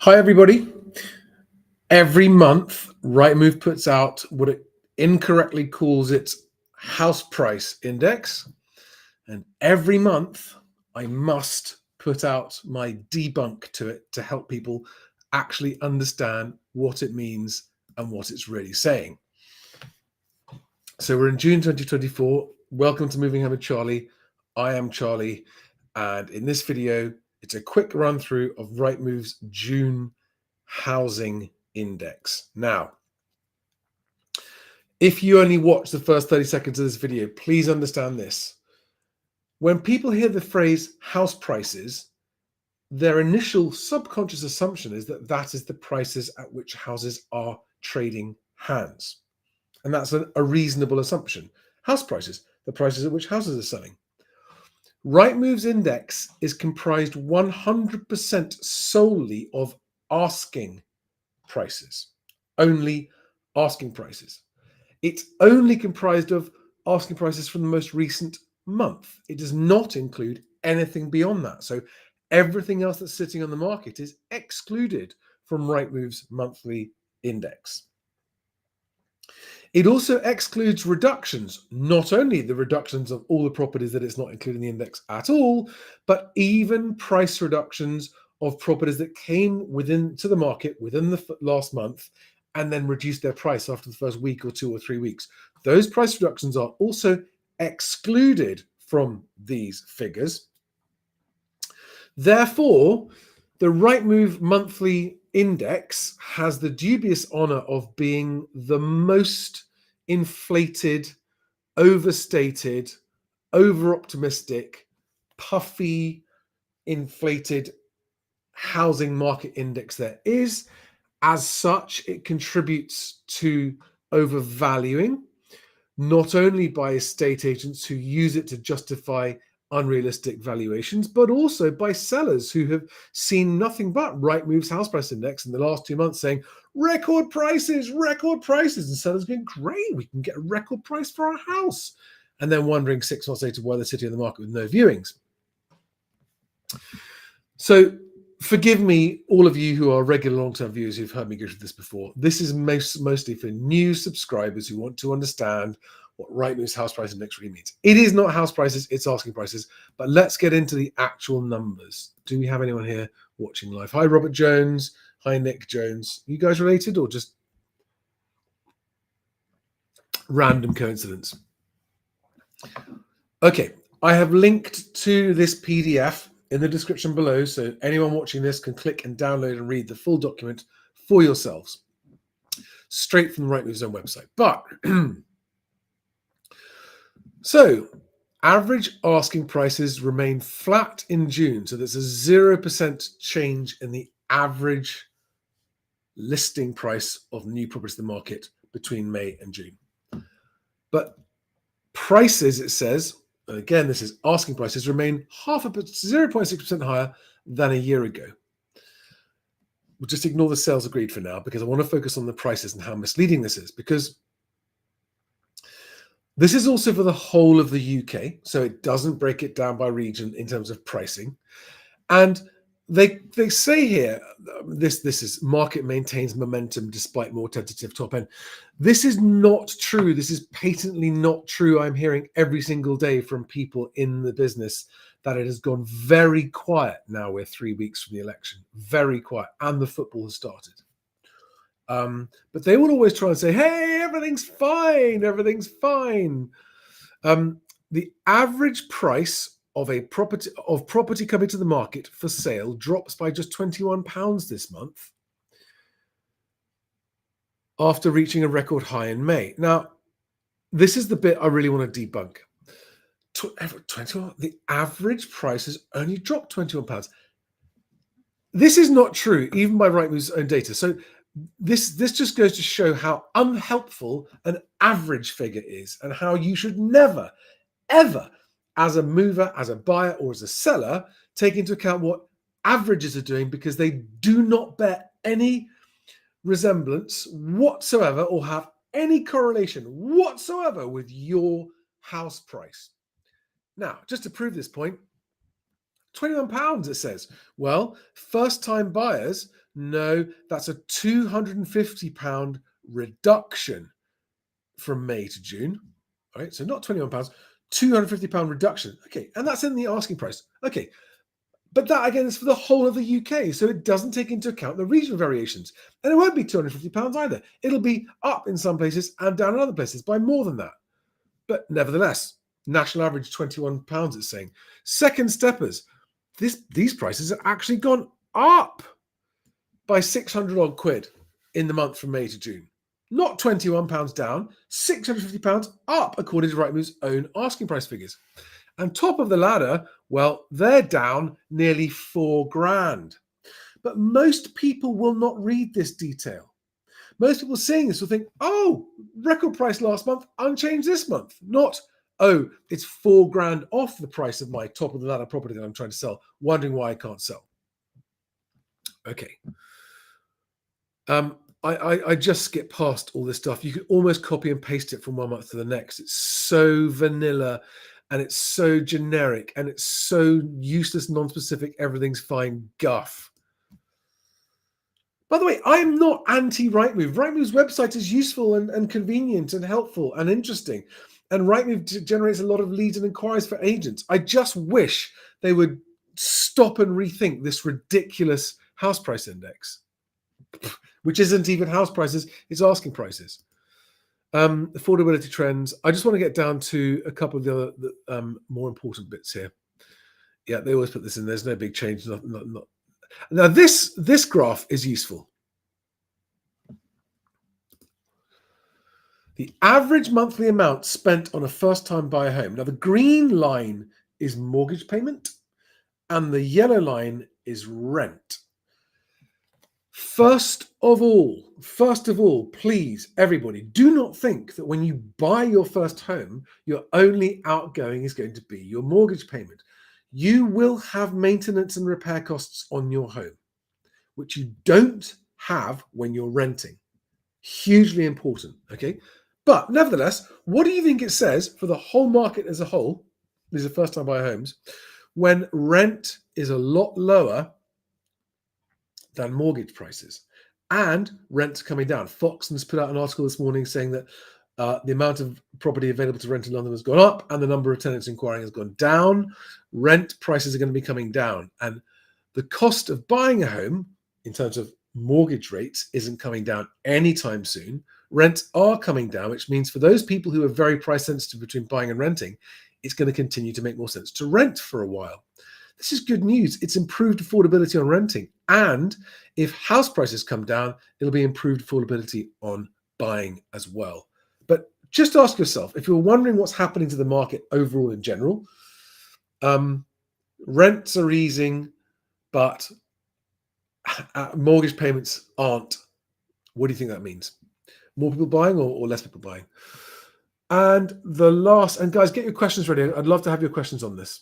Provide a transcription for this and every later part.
Hi, everybody. Every month, Rightmove puts out what it incorrectly calls its house price index. And every month, I must put out my debunk to it to help people actually understand what it means and what it's really saying. So we're in June 2024. Welcome to Moving Home with Charlie. I am Charlie. And in this video, it's a quick run through of Rightmove's June housing index. Now, if you only watch the first 30 seconds of this video, please understand this. When people hear the phrase house prices, their initial subconscious assumption is that that is the prices at which houses are trading hands. And that's a reasonable assumption. House prices, the prices at which houses are selling. Rightmove's index is comprised 100% solely of asking prices, only asking prices. It's only comprised of asking prices from the most recent month. It does not include anything beyond that. So everything else that's sitting on the market is excluded from Rightmove's monthly index. It also excludes reductions, not only the reductions of all the properties that it's not including the index at all, but even price reductions of properties that came to the market within the last month and then reduced their price after the first week or 2 or 3 weeks. Those price reductions are also excluded from these figures. Therefore, the Rightmove monthly index has the dubious honor of being the most inflated, overstated, over-optimistic, puffy, inflated housing market index there is. As such, it contributes to overvaluing, not only by estate agents who use it to justify unrealistic valuations, but also by sellers who have seen nothing but Rightmove's house price index in the last 2 months saying record prices, and sellers going, great, we can get a record price for our house, and then wondering 6 months later why they're sitting in the market with no viewings. So forgive me, all of you who are regular long-term viewers who've heard me go through this before. This is mostly for new subscribers who want to understand what Rightmove's house price index really means. It is not house prices, it's asking prices. But let's get into the actual numbers. Do we have anyone here watching live? Hi, Robert Jones. Hi, Nick Jones. You guys related or just random coincidence? Okay, I have linked to this PDF in the description below, so anyone watching this can click and download and read the full document for yourselves, straight from the Rightmove's own website. But so average asking prices remain flat in June, so there's a 0% change in the average listing price of new properties in the market between May and June. But prices, it says, and again, this is asking prices, remain 0.6% higher than a year ago. We'll just ignore the sales agreed for now because I want to focus on the prices and how misleading this is, because this is also for the whole of the UK, so it doesn't break it down by region in terms of pricing. And they say here, this is market maintains momentum despite more tentative top end. This is not true. This is patently not true. I'm hearing every single day from people in the business that it has gone very quiet. Now we're 3 weeks from the election, very quiet, and the football has started. But they will always try and say, hey, everything's fine, everything's fine. The average price of property coming to the market for sale drops by just £21 this month after reaching a record high in May. Now, this is the bit I really want to debunk. The average price has only dropped £21. This is not true, even by Rightmove's own data. So this just goes to show how unhelpful an average figure is and how you should never, ever, as a mover, as a buyer, or as a seller, take into account what averages are doing, because they do not bear any resemblance whatsoever or have any correlation whatsoever with your house price. Now, just to prove this point, £21, it says. Well, first-time buyers, no, that's a £250 reduction from May to June. All right, so not £21, £250 reduction. Okay, and that's in the asking price. Okay, but that again is for the whole of the UK, so it doesn't take into account the regional variations. And it won't be £250 either. It'll be up in some places and down in other places by more than that. But nevertheless, national average £21, it's saying. Second steppers, these prices have actually gone up by 600 odd quid in the month from May to June. Not £21 down, £650 up, according to Rightmove's own asking price figures. And top of the ladder, well, they're down nearly £4,000. But most people will not read this detail. Most people seeing this will think, oh, record price last month, unchanged this month. Not, oh, it's £4,000 off the price of my top of the ladder property that I'm trying to sell, wondering why I can't sell. Okay. I just skip past all this stuff. You can almost copy and paste it from one month to the next. It's so vanilla and it's so generic and it's so useless, non-specific, everything's fine guff. By the way, I'm not anti-Rightmove. Rightmove's website is useful and convenient and helpful and interesting. And Rightmove generates a lot of leads and inquiries for agents. I just wish they would stop and rethink this ridiculous house price index, which isn't even house prices, it's asking prices. Affordability trends. I just want to get down to a couple of the other more important bits here. Yeah, they always put this in. There's no big change. Now, this graph is useful. The average monthly amount spent on a first-time buyer home. Now, the green line is mortgage payment, and the yellow line is rent. First of all, please, everybody, do not think that when you buy your first home, your only outgoing is going to be your mortgage payment. You will have maintenance and repair costs on your home, which you don't have when you're renting. Hugely important, okay? But nevertheless, what do you think it says for the whole market as a whole? These are first-time buyer homes. When rent is a lot lower than mortgage prices and rent's coming down. Foxton's put out an article this morning saying that the amount of property available to rent in London has gone up and the number of tenants inquiring has gone down. Rent prices are going to be coming down. And the cost of buying a home in terms of mortgage rates isn't coming down anytime soon. Rents are coming down, which means for those people who are very price sensitive between buying and renting, it's going to continue to make more sense to rent for a while. This is good news. It's improved affordability on renting. And if house prices come down, it'll be improved affordability on buying as well. But just ask yourself, if you're wondering what's happening to the market overall in general, rents are easing, but mortgage payments aren't. What do you think that means? More people buying or less people buying? And the last, and guys, get your questions ready. I'd love to have your questions on this.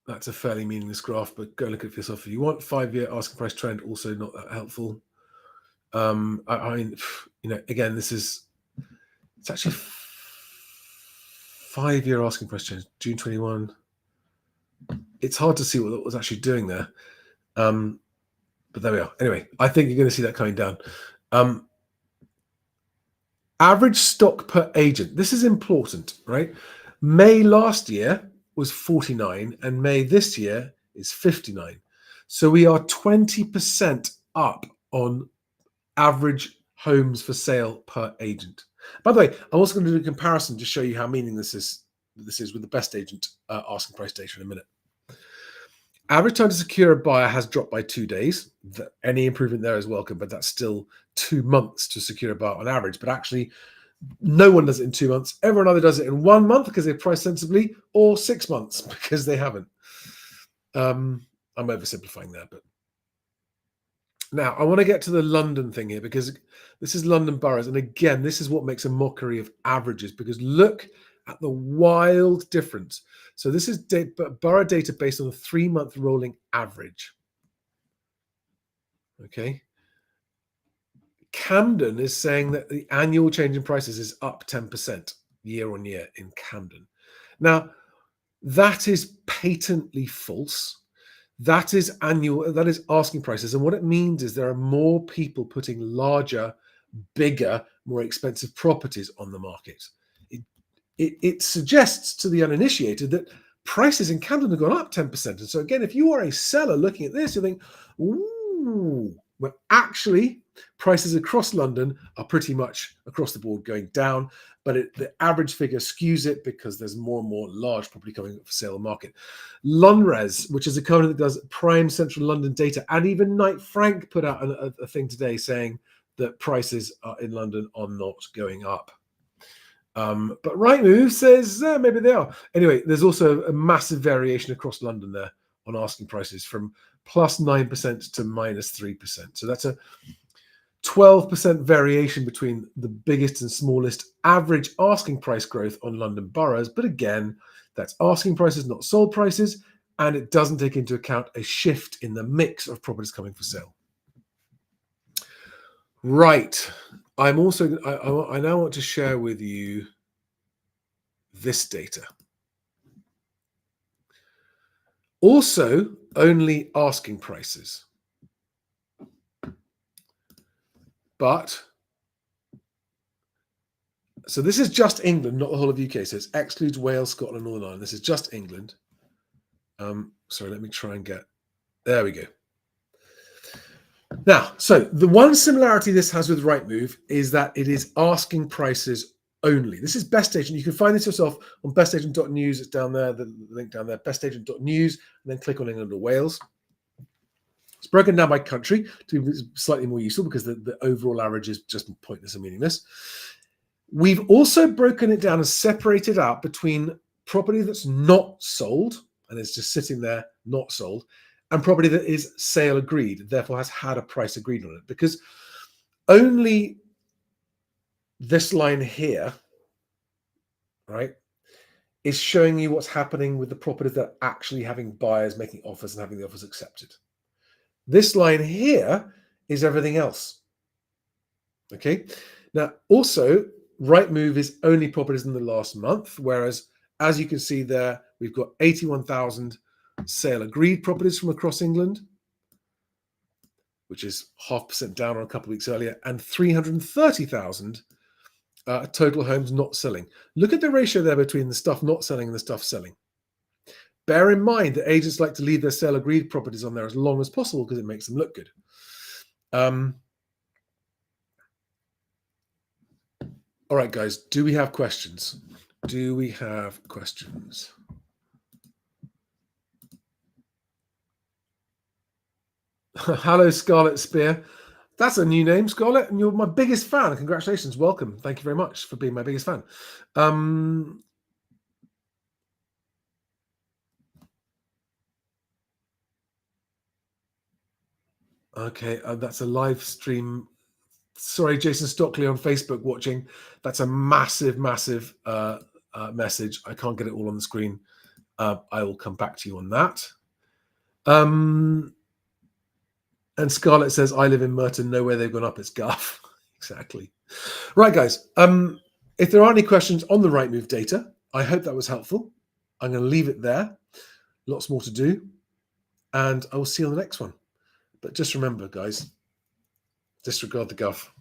That's a fairly meaningless graph, but go look at it for yourself if you want. 5-year asking price trend, also not that helpful. I mean, again, it's actually 5-year asking price trend, June 21. It's hard to see what that was actually doing there. But there we are. Anyway, I think you're going to see that coming down. Average stock per agent. This is important, right? May last year was 49 and May this year is 59. So we are 20% up on average homes for sale per agent. By the way, I'm also going to do a comparison to show you how meaningless this is with the BestAgent asking price data in a minute. Average time to secure a buyer has dropped by 2 days. Any improvement there is welcome, but that's still 2 months to secure a buyer on average. But actually, no one does it in 2 months. Everyone either does it in 1 month because they price sensibly, or 6 months because they haven't. I'm oversimplifying there, but now I want to get to the London thing here because this is London boroughs, and again, this is what makes a mockery of averages. Because look at the wild difference. So this is borough data based on a 3-month rolling average. Okay. Camden is saying that the annual change in prices is up 10% year on year in Camden. Now, that is patently false. That is asking prices. And what it means is there are more people putting larger, bigger, more expensive properties on the market. It suggests to the uninitiated that prices in Camden have gone up 10%. And so again, if you are a seller looking at this, you think, ooh, well, actually, prices across London are pretty much across the board going down, but the average figure skews it because there's more and more large property coming up for sale on the market. Lunres, which is a company that does prime central London data, and even Knight Frank put out a thing today saying that prices in London are not going up. But Rightmove says maybe they are. Anyway, there's also a massive variation across London there on asking prices from plus 9% to minus 3%. So that's a 12% variation between the biggest and smallest average asking price growth on London boroughs. But again, that's asking prices, not sold prices. And it doesn't take into account a shift in the mix of properties coming for sale. Right. I'm also, I now want to share with you this data. Also, only asking prices. But, so this is just England, not the whole of the UK. So it excludes Wales, Scotland, Northern Ireland. This is just England. Sorry, let me try and get, there we go. Now, so the one similarity this has with Rightmove is that it is asking prices only. This is BestAgent. You can find this yourself on bestagent.news. It's down there, the link down there, bestagent.news, and then click on England or Wales. It's broken down by country to be slightly more useful because the overall average is just pointless and meaningless. We've also broken it down and separated out between property that's not sold and is just sitting there, not sold, and property that is sale agreed, therefore has had a price agreed on it, because only this line here, right, is showing you what's happening with the properties that are actually having buyers making offers and having the offers accepted. This line here is everything else. Okay. Now, also, Rightmove is only properties in the last month, whereas, as you can see there, we've got 81,000 sale agreed properties from across England, which is 0.5% down on a couple of weeks earlier, and 330,000 total homes not selling. Look at the ratio there between the stuff not selling and the stuff selling. Bear in mind that agents like to leave their sale agreed properties on there as long as possible because it makes them look good. All right, guys, do we have questions? Do we have questions? Hello, Scarlet Spear. That's a new name, Scarlet, and you're my biggest fan. Congratulations. Welcome. Thank you very much for being my biggest fan. Okay, that's a live stream. Sorry, Jason Stockley on Facebook watching. That's a massive, massive message. I can't get it all on the screen. I will come back to you on that. And Scarlett says, I live in Merton, know where they've gone up, it's guff. Exactly. Right, guys. If there are any questions on the Rightmove data, I hope that was helpful. I'm going to leave it there. Lots more to do. And I will see you on the next one. But just remember, guys, disregard the guff.